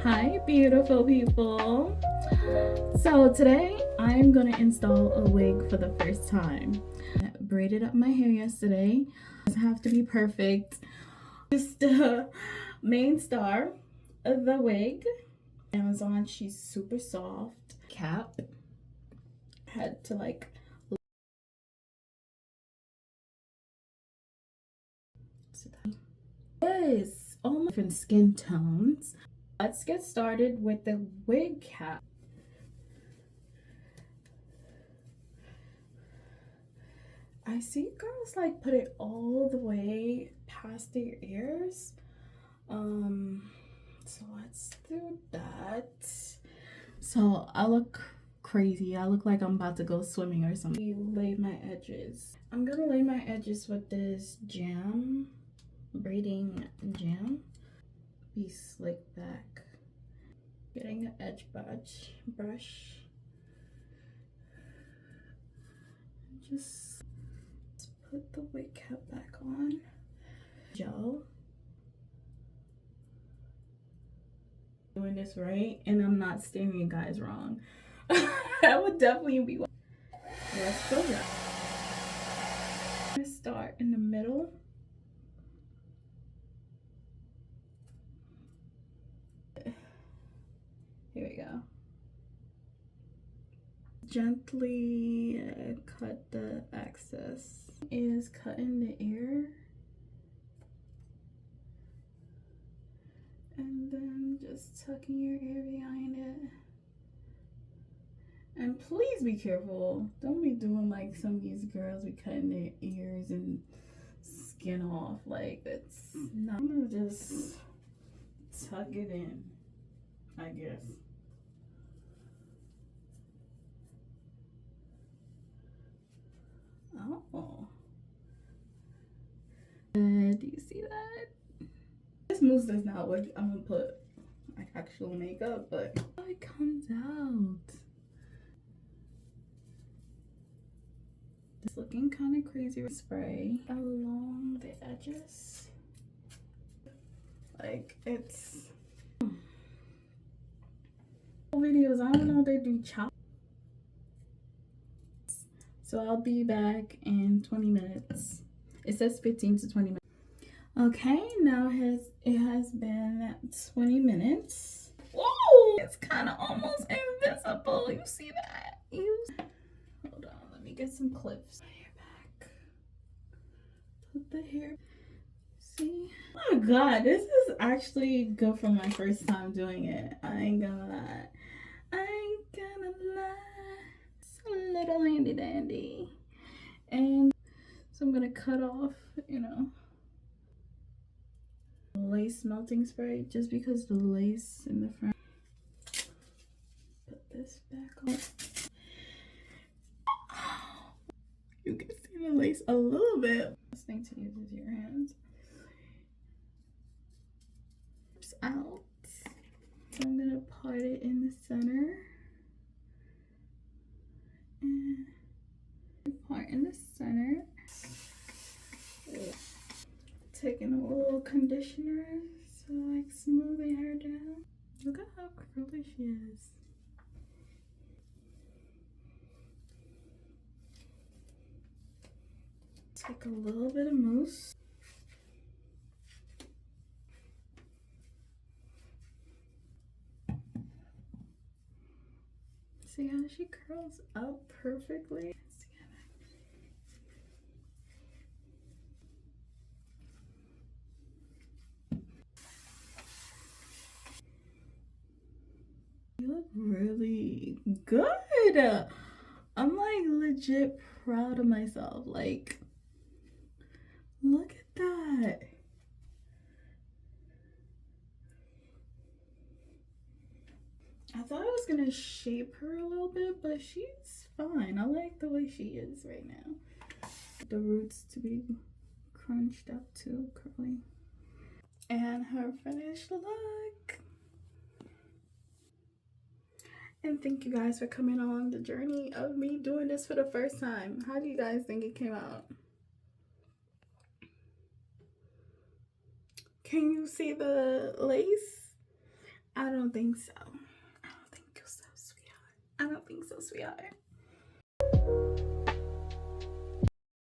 Hi, beautiful people. So today I'm gonna install a wig for the first time. I braided up my hair yesterday. It doesn't have to be perfect. Just the main star of the wig. Amazon, she's super soft. Cap. Had to like yes, all my different skin tones. Let's get started with the wig cap. I see girls like put it all the way past their ears. So let's do that. So I look crazy. I look like I'm about to go swimming or something. You lay my edges. I'm gonna lay my edges with this jam, braiding jam. Be slick back. Getting an edge brush. Just put the wig cap back on. Gel. Doing this right, and I'm not steering you guys wrong. That would definitely be. Let's go down. I'm gonna start in the middle. Here we go. Gently cut the excess. Is cutting the ear. And then just tucking your ear behind it. And please be careful. Don't be doing like some of these girls be cutting their ears and skin off. Like it's not. I'm gonna just tuck it in, I guess. Oh. Do you see that? This mousse does not work. I'm gonna put like actual makeup, but how it comes out. It's looking kind of crazy. Spray along the edges. Like it's videos. I don't know if they do chop. So I'll be back in 20 minutes. It says 15 to 20 minutes. Okay, now it has been 20 minutes. Whoa! It's kind of almost invisible. You see that? Hold on, let me get some clips. Hair back. Put the hair. See? Oh my god, this is actually good for my first time doing it. I ain't gonna lie. It's a little handy dandy. And so I'm gonna cut off, lace melting spray just because the lace in the front. Put this back on. You can see the lace a little bit. Best thing to use is your hands. It's out. So I'm gonna part it in the center. And part in the center. Taking a little conditioner to like smooth the hair down. Look at how curly she is. Take a little bit of mousse. See how she curls up perfectly? You look really good. I'm like legit proud of myself. Like, look at that. I thought I was gonna shape her a little bit, but she's fine. I like the way she is right now. The roots to be crunched up too, curly. And her finished look. And thank you guys for coming along the journey of me doing this for the first time. How do you guys think it came out? Can you see the lace? I don't think so. I don't think so, sweetheart. I don't think so, sweetheart.